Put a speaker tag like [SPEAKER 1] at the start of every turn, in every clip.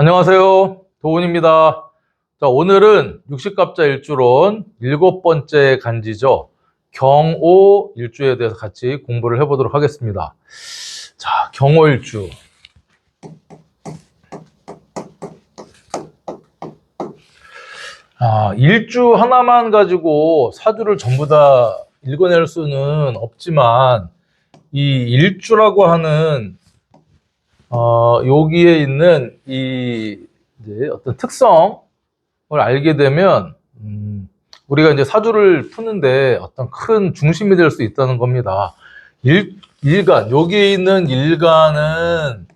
[SPEAKER 1] 안녕하세요. 도훈입니다. 자, 오늘은 육식갑자 일주론 7번째 간지죠. 경오 일주에 대해서 같이 공부를 해보도록 하겠습니다. 자, 경오 일주. 일주 하나만 가지고 사주를 전부 다 읽어낼 수는 없지만, 이 일주라고 하는 여기에 있는 이제 어떤 특성을 알게 되면 우리가 이제 사주를 푸는데 어떤 큰 중심이 될 수 있다는 겁니다. 일간, 여기에 있는 일간은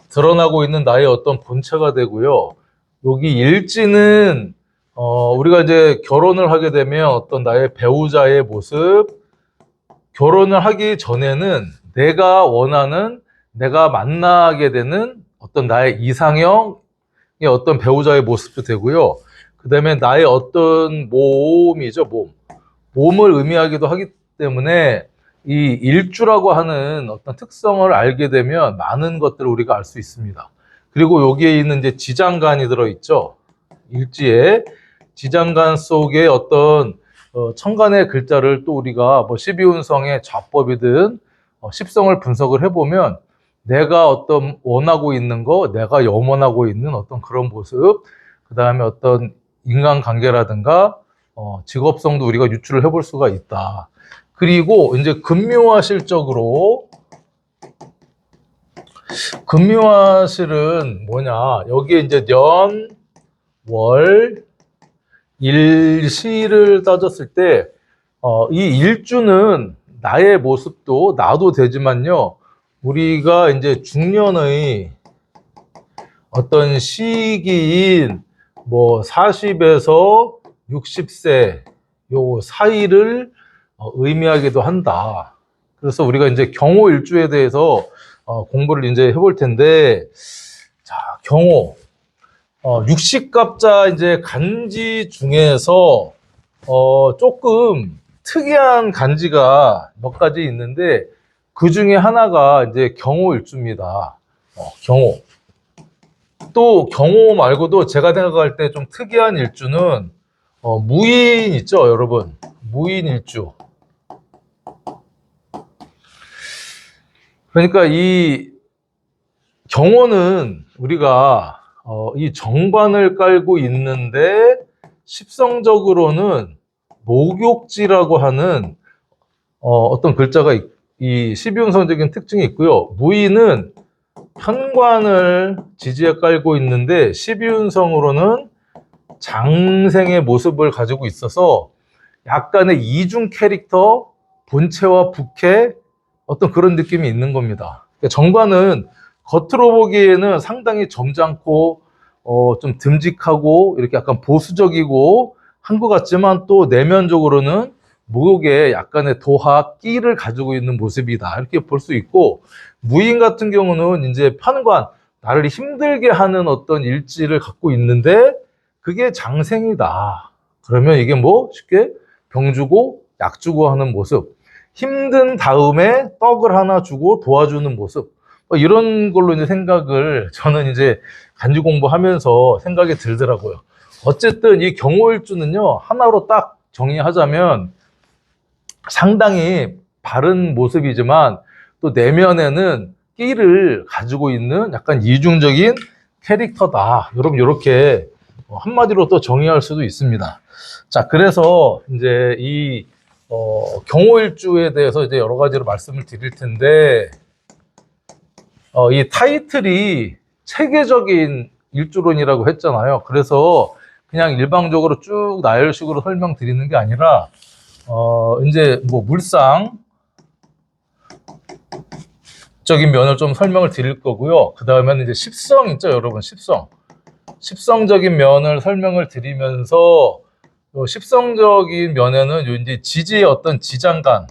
[SPEAKER 1] 드러나고 있는 나의 어떤 본체가 되고요. 여기 일지는 우리가 이제 결혼을 하게 되면 어떤 나의 배우자의 모습, 결혼을 하기 전에는 내가 원하는, 내가 만나게 되는 어떤 나의 이상형의 어떤 배우자의 모습도 되고요. 그 다음에 나의 어떤 몸이죠, 몸을 의미하기도 하기 때문에 이 일주라고 하는 어떤 특성을 알게 되면 많은 것들을 우리가 알 수 있습니다. 그리고 여기에 있는 이제 지장간이 들어있죠. 일지에 지장간 속에 어떤 천간의 글자를 또 우리가 뭐 12운성의 좌법이든 십성을 분석을 해보면 내가 어떤 원하고 있는 거, 내가 염원하고 있는 어떤 그런 모습, 그 다음에 어떤 인간관계라든가 직업성도 우리가 유출을 해볼 수가 있다. 그리고 이제 금묘화실적으로, 금묘화실은 뭐냐, 여기에 이제 년, 월, 일시를 따졌을 때 이 일주는 나의 모습도 나도 되지만요, 우리가 이제 중년의 어떤 시기인 뭐 40에서 60세 요 사이를 의미하기도 한다. 그래서 우리가 이제 경호 일주에 대해서 공부를 이제 해볼 텐데, 자, 경호 육식갑자 이제 간지 중에서 조금 특이한 간지가 몇 가지 있는데, 그 중에 하나가 이제 경호일주입니다. 경호. 또 경호 말고도 제가 생각할 때 좀 특이한 일주는 무인 있죠, 여러분. 무인 일주. 그러니까 이 경호는 우리가 이 정관을 깔고 있는데 십성적으로는 목욕지라고 하는 어떤 글자가 이 12운성적인 특징이 있고요. 무인은 현관을 지지에 깔고 있는데 12운성으로는 장생의 모습을 가지고 있어서 약간의 이중 캐릭터, 본체와 부캐, 어떤 그런 느낌이 있는 겁니다. 그러니까 정관은 겉으로 보기에는 상당히 점잖고 좀 듬직하고 이렇게 약간 보수적이고 한 것 같지만, 또 내면적으로는 목욕에 약간의 도학, 끼를 가지고 있는 모습이다, 이렇게 볼 수 있고, 무인 같은 경우는 이제 편관, 나를 힘들게 하는 어떤 일지를 갖고 있는데 그게 장생이다. 그러면 이게 뭐 쉽게 병 주고 약 주고 하는 모습, 힘든 다음에 떡을 하나 주고 도와주는 모습, 이런 걸로 이제 생각을, 저는 이제 간지 공부하면서 생각이 들더라고요. 어쨌든 이 경호일주는요, 하나로 딱 정의하자면 상당히 바른 모습이지만 또 내면에는 끼를 가지고 있는 약간 이중적인 캐릭터다. 여러분, 이렇게 한마디로 또 정의할 수도 있습니다. 자, 그래서 이제 이 경호일주에 대해서 이제 여러 가지로 말씀을 드릴 텐데, 이 타이틀이 체계적인 일주론이라고 했잖아요. 그래서 그냥 일방적으로 쭉 나열식으로 설명드리는 게 아니라 이제 뭐 물상적인 면을 좀 설명을 드릴 거고요. 그 다음에는 이제 십성 있죠, 여러분. 십성적인 면을 설명을 드리면서, 십성적인 면에는 이제 지지의 어떤 지장간,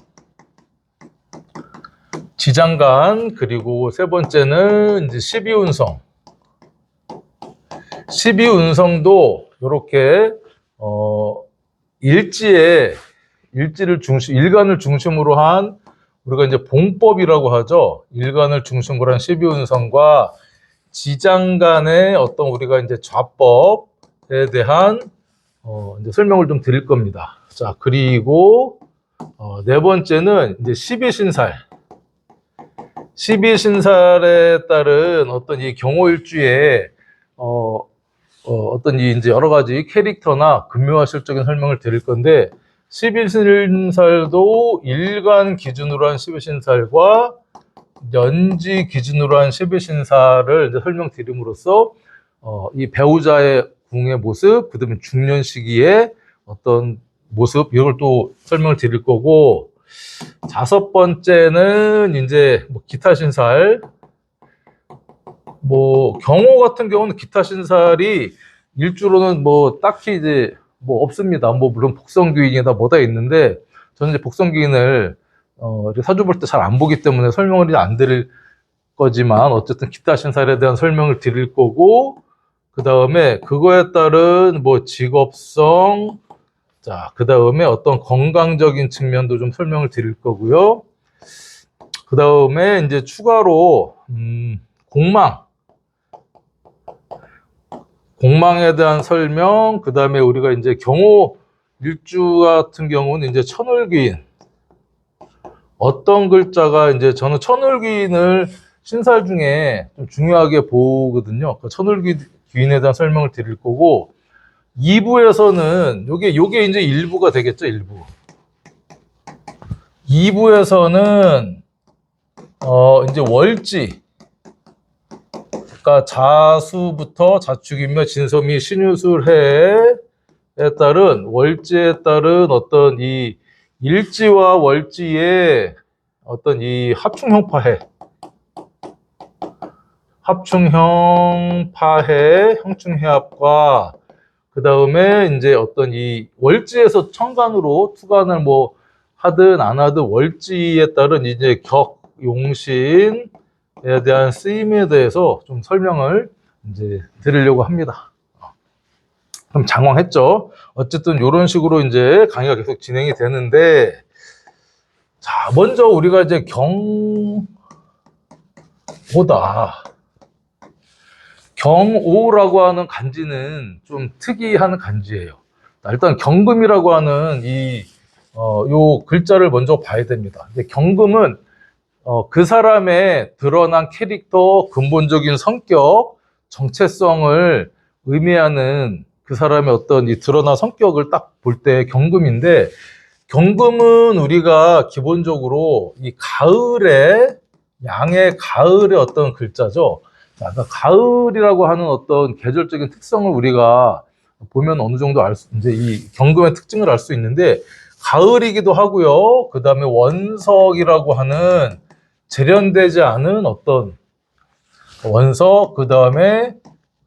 [SPEAKER 1] 그리고 세 번째는 이제 12운성. 12운성도 이렇게 일간을 중심으로 한, 우리가 이제 봉법이라고 하죠. 일간을 중심으로 한 12운성과 지장 간의 어떤 우리가 이제 좌법에 대한 이제 설명을 좀 드릴 겁니다. 자, 그리고 네 번째는 이제 12신살. 12신살에 따른 어떤 이 경호일주의 어떤 이 이제 여러 가지 캐릭터나 근묘화실적인 설명을 드릴 건데, 12신살도 일간 기준으로 한 12신살과 연지 기준으로 한 12신살을 이제 설명드림으로써 이 배우자의 궁의 모습, 그 다음에 중년 시기의 어떤 모습, 이걸 또 설명을 드릴 거고, 다섯 번째는 이제 뭐 기타 신살, 뭐 경호 같은 경우는 기타 신살이 일주로는 뭐 딱히 이제 뭐 없습니다. 뭐 물론 복성귀인이다 뭐다 있는데, 저는 이제 복성귀인을 사주 볼 때 잘 안 보기 때문에 설명을 안 드릴 거지만, 어쨌든 기타 신살에 대한 설명을 드릴 거고, 그 다음에 그거에 따른 뭐 직업성, 자, 그 다음에 어떤 건강적인 측면도 좀 설명을 드릴 거고요. 그 다음에 이제 추가로 공망에 대한 설명, 그 다음에 우리가 이제 경호 일주 같은 경우는 이제 천을귀인, 어떤 글자가 이제 저는 천을귀인을 신살 중에 좀 중요하게 보거든요. 그 천을귀인에 대한 설명을 드릴 거고, 2부에서는 요게 이제 일부가 되겠죠, 일부. 2부에서는 이제 월지, 그러니까 자수부터 자축이며 진섬이 신유술해에 따른 월지에 따른 어떤 이 일지와 월지의 어떤 이 합충형 파해, 형충해합과, 그 다음에 이제 어떤 이 월지에서 천간으로 투간을 뭐 하든 안 하든 월지에 따른 이제 격, 용신에 대한 쓰임에 대해서 좀 설명을 이제 드리려고 합니다. 그럼 장황했죠? 어쨌든 이런 식으로 이제 강의가 계속 진행이 되는데, 자, 먼저 우리가 이제 경오라고 하는 간지는 좀 특이한 간지예요. 일단 경금이라고 하는 요 글자를 먼저 봐야 됩니다. 근데 경금은 그 사람의 드러난 캐릭터, 근본적인 성격, 정체성을 의미하는 그 사람의 어떤 이 드러난 성격을 딱 볼 때 경금인데, 경금은 우리가 기본적으로 이 양의 가을의 어떤 글자죠. 자, 그러니까 가을이라고 하는 어떤 계절적인 특성을 우리가 보면 어느 정도 이제 이 경금의 특징을 알 수 있는데, 가을이기도 하고요. 그 다음에 원석이라고 하는 재련되지 않은 어떤 원석, 그 다음에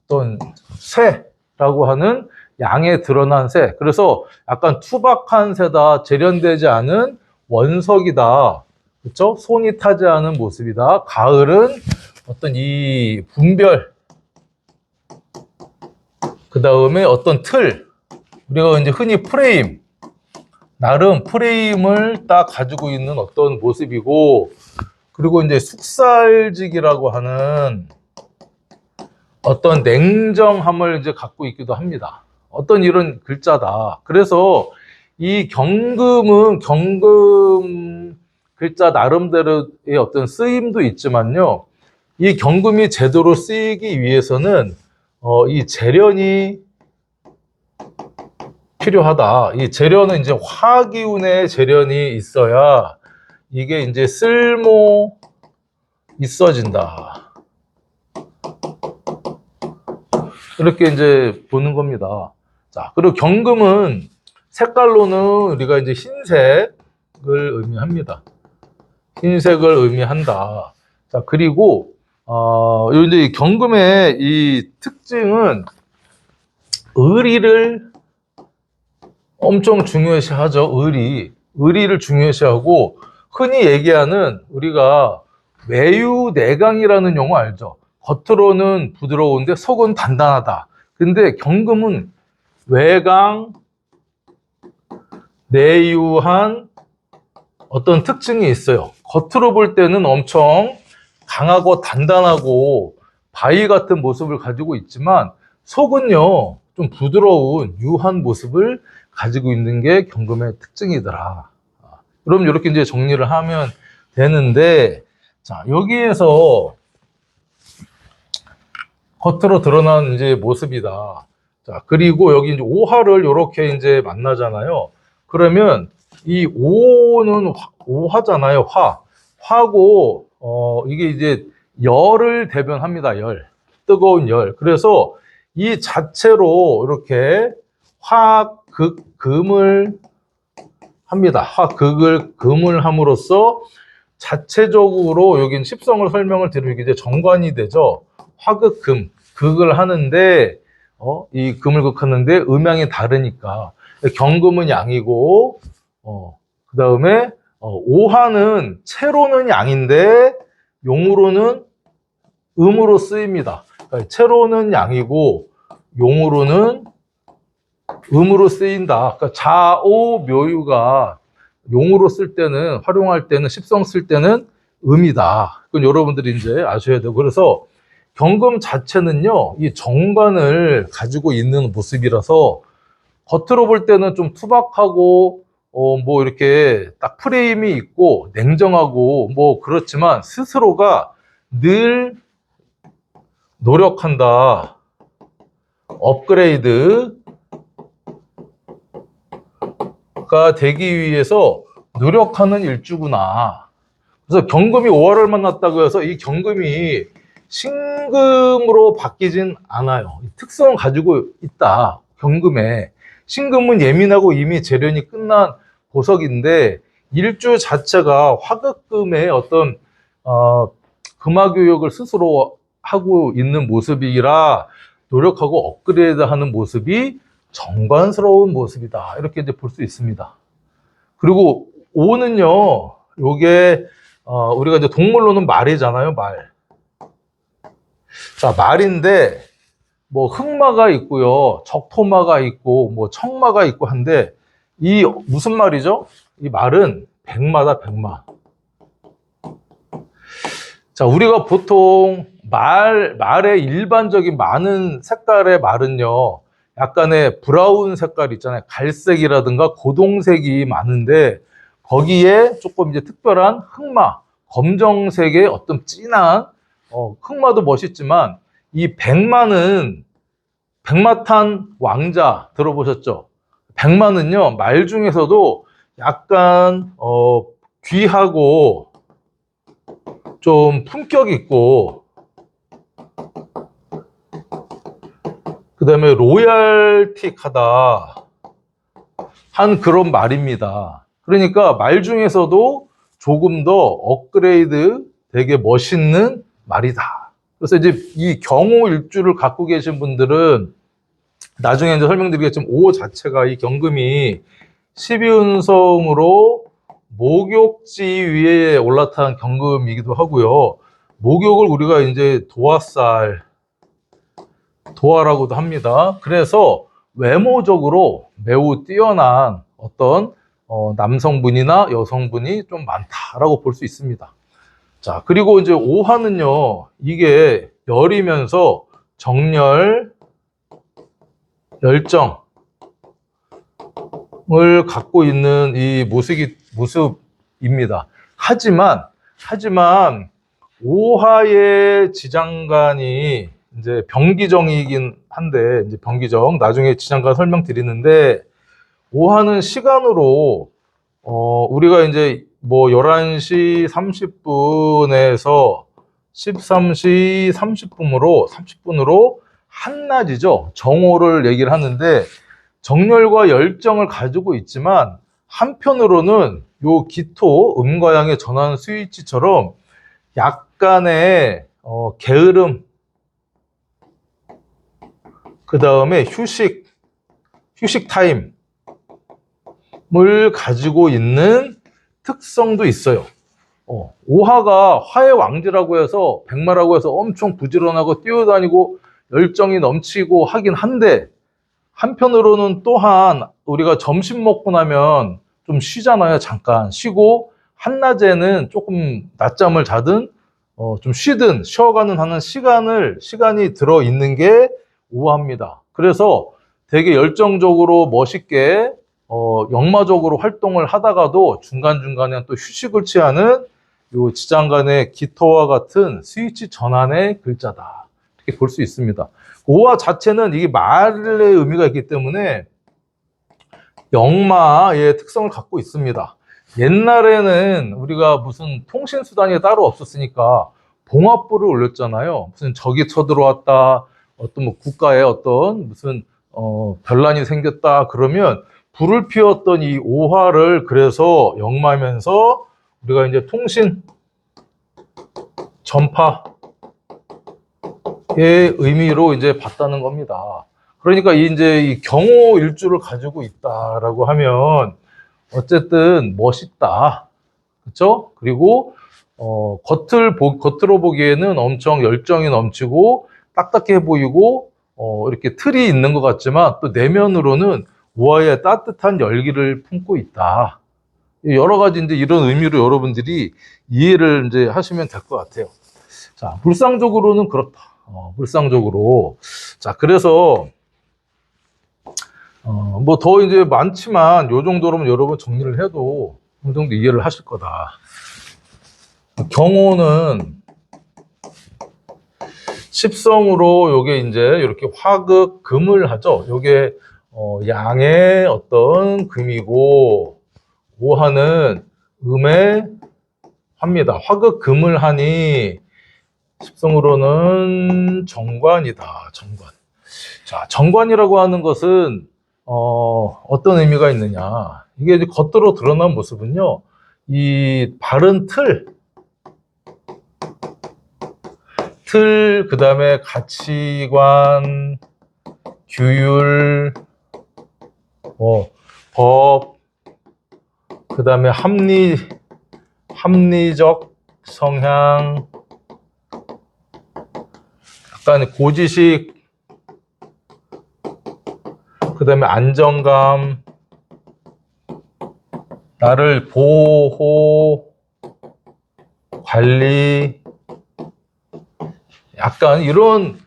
[SPEAKER 1] 어떤 새라고 하는 양에 드러난 새. 그래서 약간 투박한 새다, 재련되지 않은 원석이다. 그렇죠? 손이 타지 않은 모습이다. 가을은 어떤 이 분별, 그 다음에 어떤 틀, 우리가 이제 흔히 프레임, 나름 프레임을 딱 가지고 있는 어떤 모습이고, 그리고 이제 숙살직이라고 하는 어떤 냉정함을 이제 갖고 있기도 합니다. 어떤 이런 글자다. 그래서 이 경금은 경금 글자 나름대로의 어떤 쓰임도 있지만요. 이 경금이 제대로 쓰이기 위해서는 이 재련이 필요하다. 이 재련은 이제 화기운의 재련이 있어야 이게 이제 쓸모 있어진다. 이렇게 이제 보는 겁니다. 자, 그리고 경금은 색깔로는 우리가 이제 흰색을 의미합니다. 흰색을 의미한다. 자, 그리고 이제 경금의 이 특징은 의리를 엄청 중요시하죠. 의리를 중요시하고, 흔히 얘기하는 우리가 외유내강이라는 용어 알죠? 겉으로는 부드러운데 속은 단단하다. 근데 경금은 외강, 내유한 어떤 특징이 있어요. 겉으로 볼 때는 엄청 강하고 단단하고 바위 같은 모습을 가지고 있지만 속은요 좀 부드러운 유한 모습을 가지고 있는 게 경금의 특징이더라. 그럼 이렇게 이제 정리를 하면 되는데, 자, 여기에서 겉으로 드러난 이제 모습이다. 자, 그리고 여기 이제 오화를 이렇게 이제 만나잖아요. 그러면 이 오는 오화잖아요. 화고, 이게 이제 열을 대변합니다. 뜨거운 열. 그래서 이 자체로 이렇게 화극금을 합니다. 화극을 함으로써 자체적으로 여긴 십성을 설명을 드리면 이제 정관이 되죠. 화극금, 극을 하는데, 이 금을 극하는데 음양이 다르니까. 경금은 양이고, 그 다음에, 오화는 채로는 양인데, 용으로는 음으로 쓰입니다. 그러니까 채로는 양이고, 용으로는 음으로 쓰인다. 그러니까 자오 묘유가 용으로 쓸 때는, 활용할 때는, 십성 쓸 때는 음이다. 그건 여러분들이 이제 아셔야 되고. 그래서 경금 자체는요, 이 정관을 가지고 있는 모습이라서 겉으로 볼 때는 좀 투박하고, 뭐 이렇게 딱 프레임이 있고 냉정하고 뭐 그렇지만 스스로가 늘 노력한다. 업그레이드가 되기 위해서 노력하는 일주구나. 그래서 경금이 오화를 만났다고 해서 이 경금이 신금으로 바뀌진 않아요. 특성을 가지고 있다. 경금에. 신금은 예민하고 이미 재련이 끝난 보석인데 일주 자체가 화극금의 어떤 금화교역을 스스로 하고 있는 모습이라 노력하고 업그레이드하는 모습이 정관스러운 모습이다. 이렇게 이제 볼 수 있습니다. 그리고 오는요, 요게 우리가 이제 동물로는 말이잖아요, 말. 자, 말인데 뭐 흑마가 있고요, 적토마가 있고, 뭐 청마가 있고 한데 이 무슨 말이죠? 이 말은 백마다, 백마. 자, 우리가 보통 말의 일반적인 많은 색깔의 말은요, 약간의 브라운 색깔 있잖아요. 갈색이라든가 고동색이 많은데 거기에 조금 이제 특별한 흑마, 검정색의 어떤 진한 흑마도 멋있지만 이 백마는 백마탄 왕자 들어보셨죠? 백마는요, 말 중에서도 약간 귀하고 좀 품격 있고 그 다음에 로얄틱하다 한 그런 말입니다. 그러니까 말 중에서도 조금 더 업그레이드 되게 멋있는 말이다. 그래서 이제 이 경호 일주를 갖고 계신 분들은 나중에 이제 설명드리겠지만 오 자체가 이 경금이 12운성으로 목욕지 위에 올라탄 경금이기도 하고요. 목욕을 우리가 이제 도화라고도 합니다. 그래서 외모적으로 매우 뛰어난 어떤 남성분이나 여성분이 좀 많다라고 볼 수 있습니다. 자, 그리고 이제 오화는요, 이게 열이면서 정열, 열정을 갖고 있는 이 모습입니다. 하지만 오화의 지장간이 이제 병기정이긴 한데, 이제 병기정 나중에 지장간 설명드리는데, 오화는 시간으로 우리가 이제 뭐 11시 30분에서 13시 30분으로 한낮이죠. 정오를 얘기를 하는데 정열과 열정을 가지고 있지만 한편으로는 요 기토 음과 양의 전환 스위치처럼 약간의 게으름, 그 다음에 휴식 타임을 가지고 있는 특성도 있어요. 오화가 화의 왕지라고 해서 백마라고 해서 엄청 부지런하고 뛰어다니고 열정이 넘치고 하긴 한데 한편으로는 또한 우리가 점심 먹고 나면 좀 쉬잖아요. 잠깐 쉬고 한낮에는 조금 낮잠을 자든 좀 쉬어가는 하는 시간이 들어있는 게 오화입니다. 그래서 되게 열정적으로 멋있게, 역마적으로 활동을 하다가도 중간중간에 또 휴식을 취하는 요 지장간의 기토와 같은 스위치 전환의 글자다. 이렇게 볼 수 있습니다. 오화 자체는 이게 말의 의미가 있기 때문에 역마의 특성을 갖고 있습니다. 옛날에는 우리가 무슨 통신수단이 따로 없었으니까 봉화불을 올렸잖아요. 무슨 적이 쳐들어왔다, 어떤 뭐 국가에 어떤 무슨 변란이 생겼다 그러면 불을 피웠던 이 오화를 그래서 역마면서 우리가 이제 통신 전파의 의미로 이제 봤다는 겁니다. 그러니까 이제 이 경호 일주를 가지고 있다라고 하면 어쨌든 멋있다, 그렇죠? 그리고 겉으로 보기에는 엄청 열정이 넘치고 딱딱해 보이고 이렇게 틀이 있는 것 같지만 또 내면으로는 우아의 따뜻한 열기를 품고 있다. 여러 가지 이제 이런 의미로 여러분들이 이해를 이제 하시면 될 것 같아요. 자, 물상적으로는 그렇다. 물상적으로. 자, 그래서 뭐 더 이제 많지만 요 정도로면 여러분 정리를 해도 어느 정도 이해를 하실 거다. 경호는 십성으로 요게 이제 이렇게 화극 금을 하죠. 요게 양의 어떤 금이고 오화는 음의 화입니다. 화극 금을 하니 십성으로는 정관이다. 정관. 자, 정관이라고 하는 것은 어떤 의미가 있느냐. 이게 이제 겉으로 드러난 모습은요, 이 바른 그 다음에 가치관, 규율, 법, 그 다음에 합리적 성향, 약간 고지식, 그 다음에 안정감, 나를 보호, 관리, 약간 이런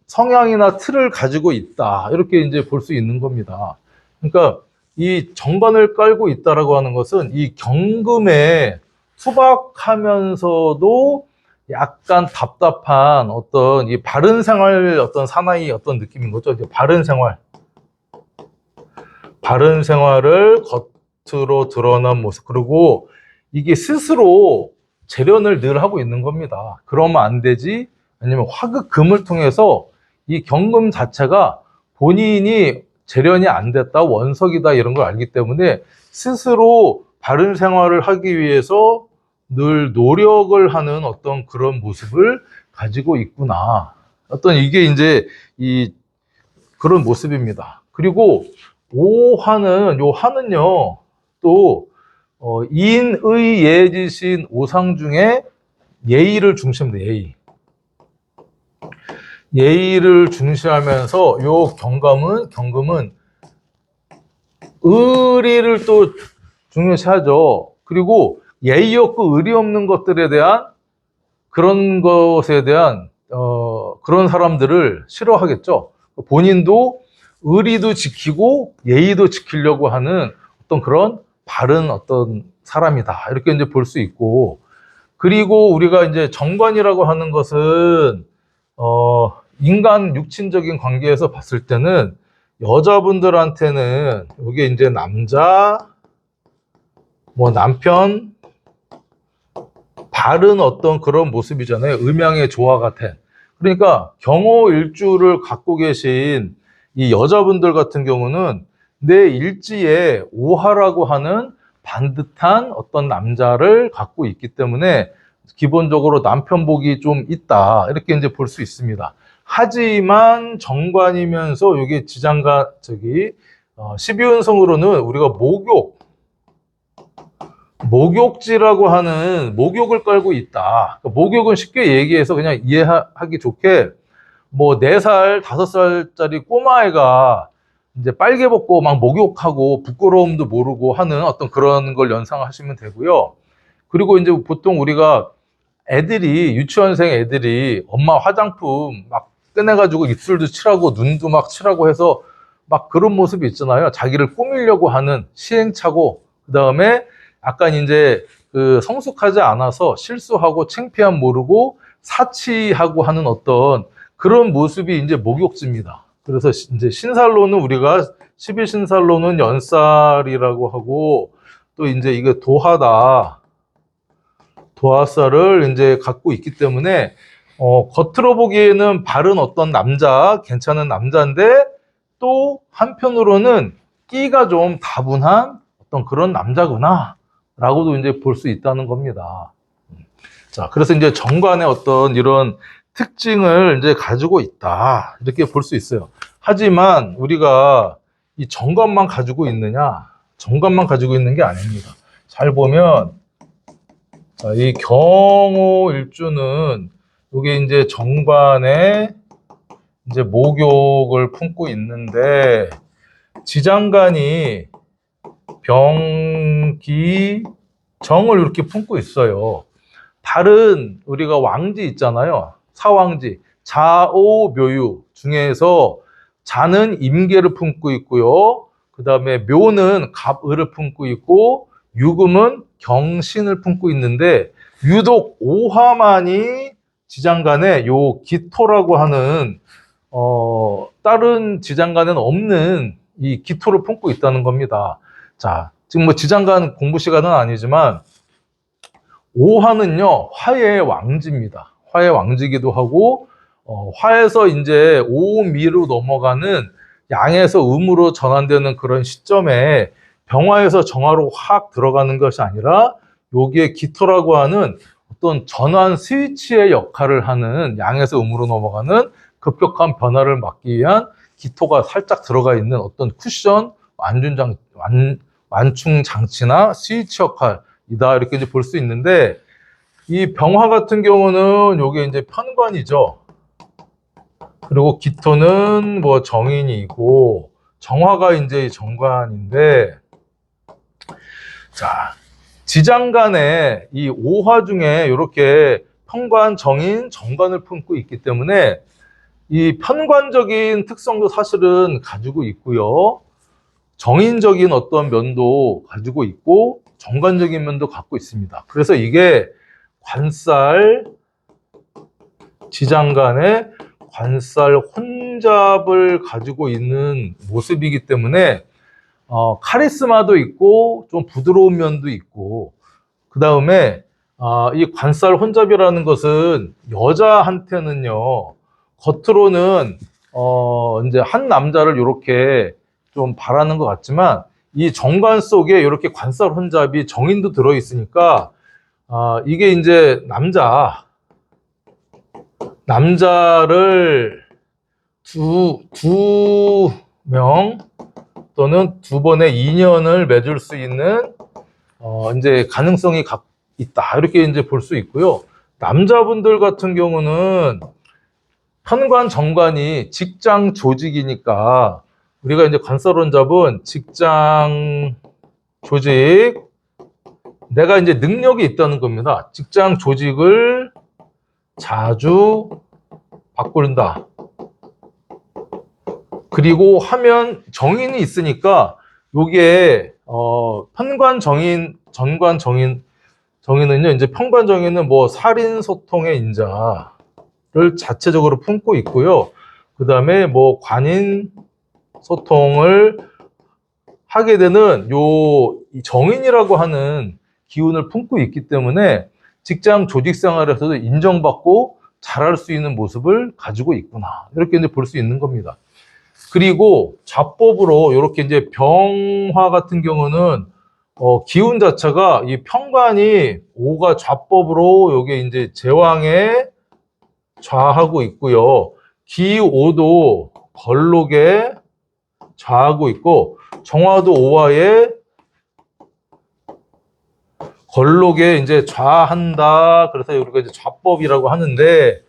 [SPEAKER 1] 성향이나 틀을 가지고 있다. 이렇게 이제 볼 수 있는 겁니다. 그러니까 이 정관을 깔고 있다라고 하는 것은 이 경금에 투박하면서도 약간 답답한 어떤 이 바른 생활 어떤 사나이 어떤 느낌인 거죠. 이제 바른 생활을 겉으로 드러난 모습. 그리고 이게 스스로 재련을 늘 하고 있는 겁니다. 그러면 안 되지. 아니면 화극금을 통해서 이 경금 자체가 본인이 재련이 안 됐다, 원석이다 이런 걸 알기 때문에 스스로 바른 생활을 하기 위해서 늘 노력을 하는 어떤 그런 모습을 가지고 있구나. 어떤 이게 이제 이 그런 모습입니다. 그리고 요 화는요, 또 인의 예지신 오상 중에 예의를 중시합니다. 예의를 중시하면서 요 경금은 의리를 또 중요시하죠. 그리고 예의 없고 의리 없는 것들에 대한 그런 것에 대한 그런 사람들을 싫어하겠죠. 본인도 의리도 지키고 예의도 지키려고 하는 어떤 그런 바른 어떤 사람이다. 이렇게 이제 볼 수 있고, 그리고 우리가 이제 정관이라고 하는 것은 인간 육친적인 관계에서 봤을 때는 여자분들한테는 이게 이제 남자, 뭐 남편, 바른 어떤 그런 모습이잖아요. 음양의 조화 같은. 그러니까 경호일주를 갖고 계신 이 여자분들 같은 경우는 내 일지에 오하라고 하는 반듯한 어떤 남자를 갖고 있기 때문에 기본적으로 남편복이 좀 있다. 이렇게 이제 볼 수 있습니다. 하지만 정관이면서 이게 지장가, 12운성으로는 우리가 목욕지라고 하는 목욕을 깔고 있다. 목욕은 쉽게 얘기해서 그냥 이해하기 좋게 뭐 4살, 5살짜리 꼬마애가 이제 빨개 벗고 막 목욕하고 부끄러움도 모르고 하는 어떤 그런 걸 연상하시면 되고요. 그리고 이제 보통 우리가 애들이, 유치원생 애들이 엄마 화장품 막 꺼내가지고 입술도 칠하고 눈도 막 칠하고 해서 막 그런 모습이 있잖아요. 자기를 꾸미려고 하는 시행착오, 그 다음에 약간 이제 그 성숙하지 않아서 실수하고 창피함 모르고 사치하고 하는 어떤 그런 모습이 이제 목욕지입니다. 그래서 이제 신살로는 우리가 12신살로는 연살이라고 하고, 또 이제 이게 도하다, 도화살을 이제 갖고 있기 때문에 겉으로 보기에는 바른 어떤 남자, 괜찮은 남자인데 또 한편으로는 끼가 좀 다분한 어떤 그런 남자구나 라고도 이제 볼 수 있다는 겁니다. 자, 그래서 이제 정관의 어떤 이런 특징을 이제 가지고 있다, 이렇게 볼 수 있어요. 하지만 우리가 이 정관만 가지고 있느냐? 정관만 가지고 있는 게 아닙니다. 잘 보면, 자, 이 경호일주는 이게 이제 정관에 이제 목욕을 품고 있는데, 지장간이 병기 정을 이렇게 품고 있어요. 다른 우리가 왕지 있잖아요. 사왕지, 자오묘유 중에서 자는 임계를 품고 있고요. 그 다음에 묘는 갑을을 품고 있고, 유금은 경신을 품고 있는데, 유독 오화만이 지장간에 요 기토라고 하는 다른 지장간에는 없는 이 기토를 품고 있다는 겁니다. 자, 지금 뭐 지장간 공부 시간은 아니지만 오화는요, 화의 왕지입니다. 화의 왕지기도 하고, 화에서 이제 오미로 넘어가는, 양에서 음으로 전환되는 그런 시점에 병화에서 정화로 확 들어가는 것이 아니라, 여기에 기토라고 하는 어떤 전환 스위치의 역할을 하는, 양에서 음으로 넘어가는 급격한 변화를 막기 위한 기토가 살짝 들어가 있는 어떤 쿠션, 완충 장치나 스위치 역할이다, 이렇게 이제 볼 수 있는데, 이 병화 같은 경우는 요게 이제 편관이죠. 그리고 기토는 뭐 정인이고, 정화가 이제 정관인데, 자, 지장간에 이 오화 중에 이렇게 편관, 정인, 정관을 품고 있기 때문에 이 편관적인 특성도 사실은 가지고 있고요. 정인적인 어떤 면도 가지고 있고, 정관적인 면도 갖고 있습니다. 그래서 이게 관살, 지장간의 관살 혼잡을 가지고 있는 모습이기 때문에 카리스마도 있고 좀 부드러운 면도 있고, 그 다음에 이 관살 혼잡이라는 것은 여자한테는요, 겉으로는 이제 한 남자를 이렇게 좀 바라는 것 같지만, 이 정관 속에 이렇게 관살 혼잡이 정인도 들어 있으니까 이게 이제 남자를 두 명 또는 두 번의 인연을 맺을 수 있는 이제 가능성이 있다, 이렇게 이제 볼 수 있고요. 남자분들 같은 경우는 편관 정관이 직장 조직이니까, 우리가 이제 관살혼잡은 직장 조직, 내가 이제 능력이 있다는 겁니다. 직장 조직을 자주 바꾼다. 그리고 하면 정인이 있으니까, 요게 편관 정인, 전관 정인은요, 이제 편관 정인은 뭐 살인 소통의 인자를 자체적으로 품고 있고요. 그 다음에 뭐 관인 소통을 하게 되는 이 정인이라고 하는 기운을 품고 있기 때문에 직장 조직 생활에서도 인정받고 잘할 수 있는 모습을 가지고 있구나, 이렇게 이제 볼 수 있는 겁니다. 그리고 좌법으로 이렇게 이제 병화 같은 경우는 기운 자체가, 이 편관이 오가 좌법으로 요게 이제 제왕에 좌하고 있고요. 기오도 걸록에 좌하고 있고, 정화도 오화에 걸록에 이제 좌한다. 그래서 우리가 이제 좌법이라고 하는데,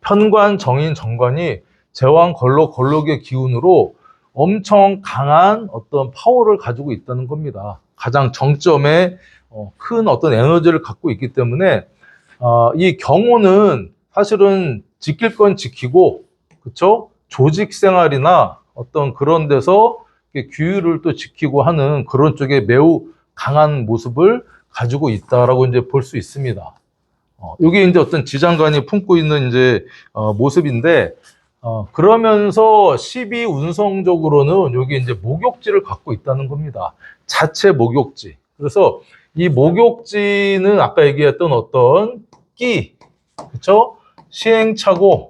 [SPEAKER 1] 편관, 정인, 정관이 제왕, 걸록의 기운으로 엄청 강한 어떤 파워를 가지고 있다는 겁니다. 가장 정점에 큰 어떤 에너지를 갖고 있기 때문에, 이 경호는 사실은 지킬 건 지키고, 그쵸? 조직 생활이나 어떤 그런 데서 규율을 또 지키고 하는 그런 쪽에 매우 강한 모습을 가지고 있다라고 이제 볼 수 있습니다. 이게 이제 어떤 지장간이 품고 있는 이제 모습인데, 그러면서 12운성적으로는 여기 이제 목욕지를 갖고 있다는 겁니다. 자체 목욕지. 그래서 이 목욕지는 아까 얘기했던 어떤 끼, 그쵸? 시행착오,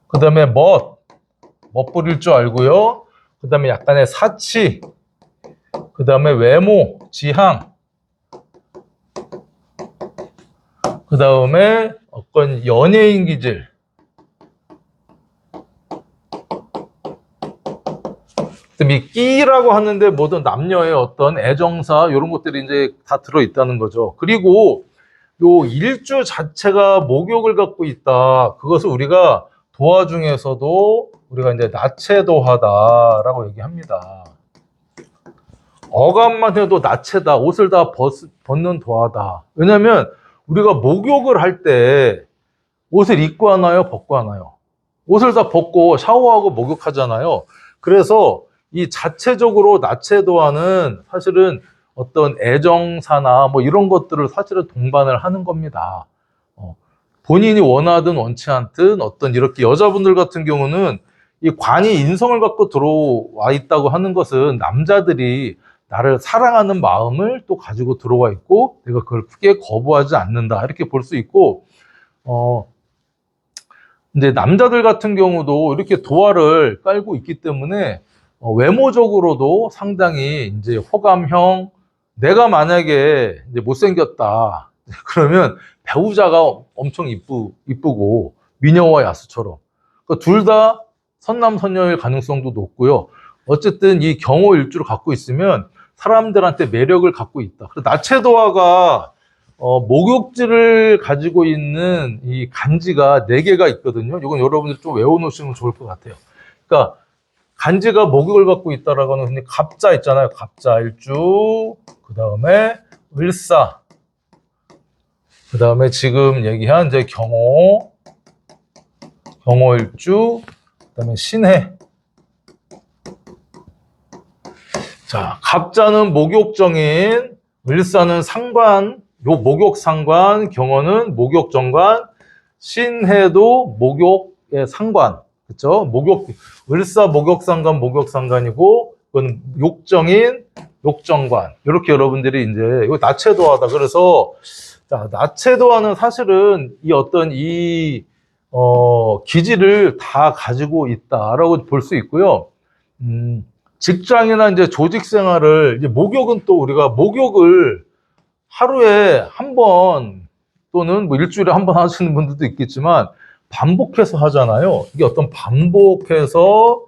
[SPEAKER 1] 그 다음에 멋부릴 줄 알고요. 그 다음에 약간의 사치, 그 다음에 외모, 지향, 그 다음에 어떤 연예인 기질, 이 끼라고 하는데 모든 남녀의 어떤 애정사 이런 것들이 이제 다 들어있다는 거죠. 그리고 요 일주 자체가 목욕을 갖고 있다. 그것을 우리가 도화 중에서도 우리가 이제 나체도화다라고 얘기합니다. 어감만 해도 나체다. 옷을 다 벗는 도화다. 왜냐하면 우리가 목욕을 할 때 옷을 입고 하나요? 벗고 하나요? 옷을 다 벗고 샤워하고 목욕하잖아요. 그래서 이 자체적으로 나체도화는 사실은 어떤 애정사나 뭐 이런 것들을 사실은 동반을 하는 겁니다. 본인이 원하든 원치 않든 어떤 이렇게 여자분들 같은 경우는 이 관이 인성을 갖고 들어와 있다고 하는 것은 남자들이 나를 사랑하는 마음을 또 가지고 들어와 있고 내가 그걸 크게 거부하지 않는다 이렇게 볼 수 있고 이제 남자들 같은 경우도 이렇게 도화를 깔고 있기 때문에 외모적으로도 상당히 이제 호감형, 내가 만약에 이제 못생겼다 그러면 배우자가 엄청 이쁘고 미녀와 야수처럼 그러니까 둘 다 선남선녀일 가능성도 높고요. 어쨌든 이 경호 일주를 갖고 있으면 사람들한테 매력을 갖고 있다. 그래서 나체도화가 목욕지를 가지고 있는 이 간지가 4개가 있거든요. 이건 여러분들 좀 외워놓으시면 좋을 것 같아요. 그러니까 간지가 목욕을 갖고 있다라고 하는 흔히 갑자 있잖아요. 갑자 일주, 그 다음에 을사, 그 다음에 지금 얘기한 이제 경호 일주, 그 다음에 신해. 자, 갑자는 목욕정인, 을사는 상관, 요 목욕상관, 경호는 목욕정관, 신해도 목욕의 상관, 그쵸? 을사 목욕상관, 목욕상관이고, 그건 욕정인, 욕정관. 이렇게 여러분들이 이제, 이거 나체도화다. 그래서, 자, 나체도화는 사실은 이 어떤 기질을 다 가지고 있다라고 볼 수 있고요. 직장이나 이제 조직 생활을, 이제 목욕은 또 우리가 목욕을 하루에 한 번 또는 뭐 일주일에 한 번 하시는 분들도 있겠지만 반복해서 하잖아요. 이게 어떤 반복해서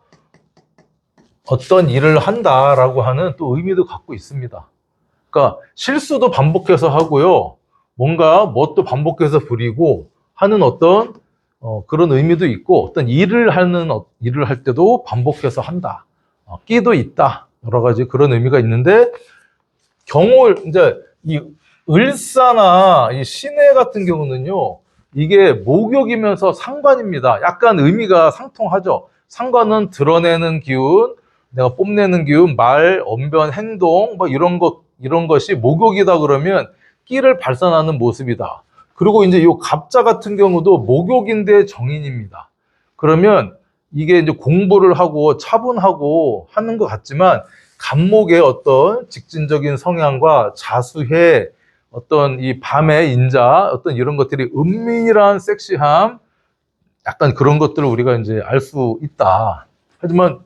[SPEAKER 1] 어떤 일을 한다라고 하는 또 의미도 갖고 있습니다. 그러니까 실수도 반복해서 하고요. 뭔가 뭣도 반복해서 부리고 하는 어떤 그런 의미도 있고 어떤 일을 할 때도 반복해서 한다. 끼도 있다. 여러 가지 그런 의미가 있는데 이제 이 을사나 이 신해 같은 경우는요, 이게 목욕이면서 상관입니다. 약간 의미가 상통하죠. 상관은 드러내는 기운, 내가 뽐내는 기운, 말, 언변, 행동, 뭐 이런 것이 목욕이다 그러면 끼를 발산하는 모습이다. 그리고 이제 이 갑자 같은 경우도 목욕인데 정인입니다. 그러면 이게 이제 공부를 하고 차분하고 하는 것 같지만 갑목의 어떤 직진적인 성향과 자수해 어떤 이 밤의 인자 어떤 이런 것들이 은밀한 섹시함 약간 그런 것들을 우리가 이제 알 수 있다. 하지만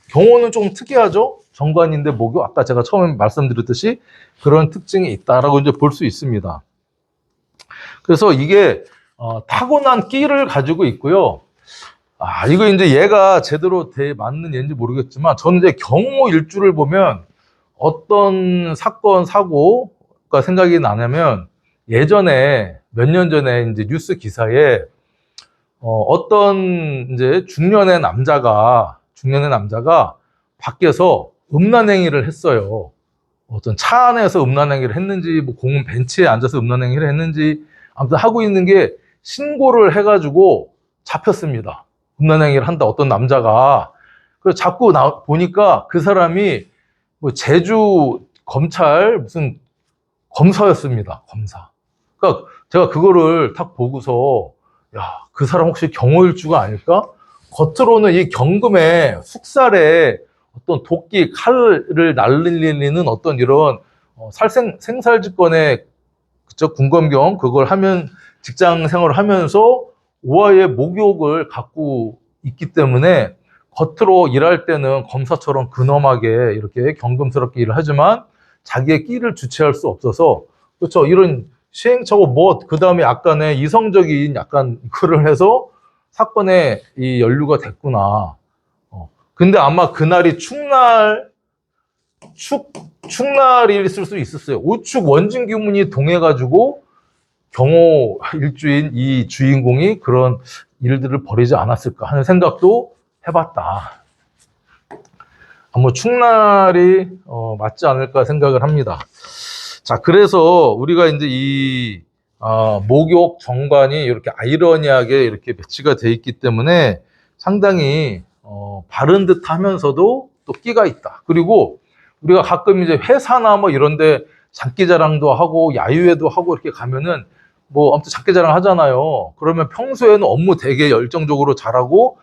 [SPEAKER 1] 경호는 조금 특이하죠. 정관인데 목욕 아까 제가 처음에 말씀드렸듯이 그런 특징이 있다라고 이제 볼 수 있습니다. 그래서 이게 타고난 끼를 가지고 있고요. 이거 이제 얘가 제대로 맞는 얘인지 모르겠지만 저는 이제 경호 일주를 보면 어떤 사건 사고가 생각이 나냐면 예전에 몇 년 전에 이제 뉴스 기사에 어떤 이제 중년의 남자가 밖에서 음란행위를 했어요. 어떤 차 안에서 음란행위를 했는지, 뭐 공원 벤치에 앉아서 음란행위를 했는지, 아무튼 하고 있는 게 신고를 해가지고 잡혔습니다. 음란행위를 한다, 어떤 남자가. 그래서 자꾸 보니까 그 사람이 뭐 제주 검찰 무슨 검사였습니다. 검사. 그러니까 제가 그거를 딱 보고서, 야, 그 사람 혹시 경호일주가 아닐까? 겉으로는 이 경금에 숙살에 어떤 도끼, 칼을 날리는 어떤 이런 생살직권의 그쵸 군검경 그걸 하면 직장 생활을 하면서 오하의 목욕을 갖고 있기 때문에 겉으로 일할 때는 검사처럼 근엄하게 이렇게 경금스럽게 일을 하지만 자기의 끼를 주체할 수 없어서 그렇죠 이런 시행착오 뭐 그다음에 약간의 이성적인 약간 글을 해서 사건에 이 연루가 됐구나. 근데 아마 그날이 축날일 수 있었어요. 우축 원진 기문이 동해가지고 경호 일주인 이 주인공이 그런 일들을 벌이지 않았을까 하는 생각도 해봤다. 뭐 축날이 맞지 않을까 생각을 합니다. 자, 그래서 우리가 이제 이 목욕 정관이 이렇게 아이러니하게 이렇게 배치가 돼 있기 때문에 상당히 바른 듯 하면서도 또 끼가 있다. 그리고 우리가 가끔 이제 회사나 뭐 이런데 장기자랑도 하고 야유회도 하고 이렇게 가면은 뭐 아무튼 장기자랑 하잖아요. 그러면 평소에는 업무 되게 열정적으로 잘하고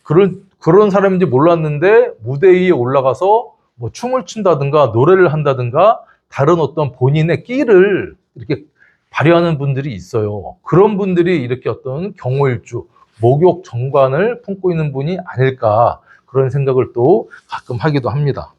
[SPEAKER 1] 그런 사람인지 몰랐는데 무대 위에 올라가서 뭐 춤을 춘다든가 노래를 한다든가 다른 어떤 본인의 끼를 이렇게 발휘하는 분들이 있어요. 그런 분들이 이렇게 어떤 경호일주, 목욕 정관을 품고 있는 분이 아닐까 그런 생각을 또 가끔 하기도 합니다.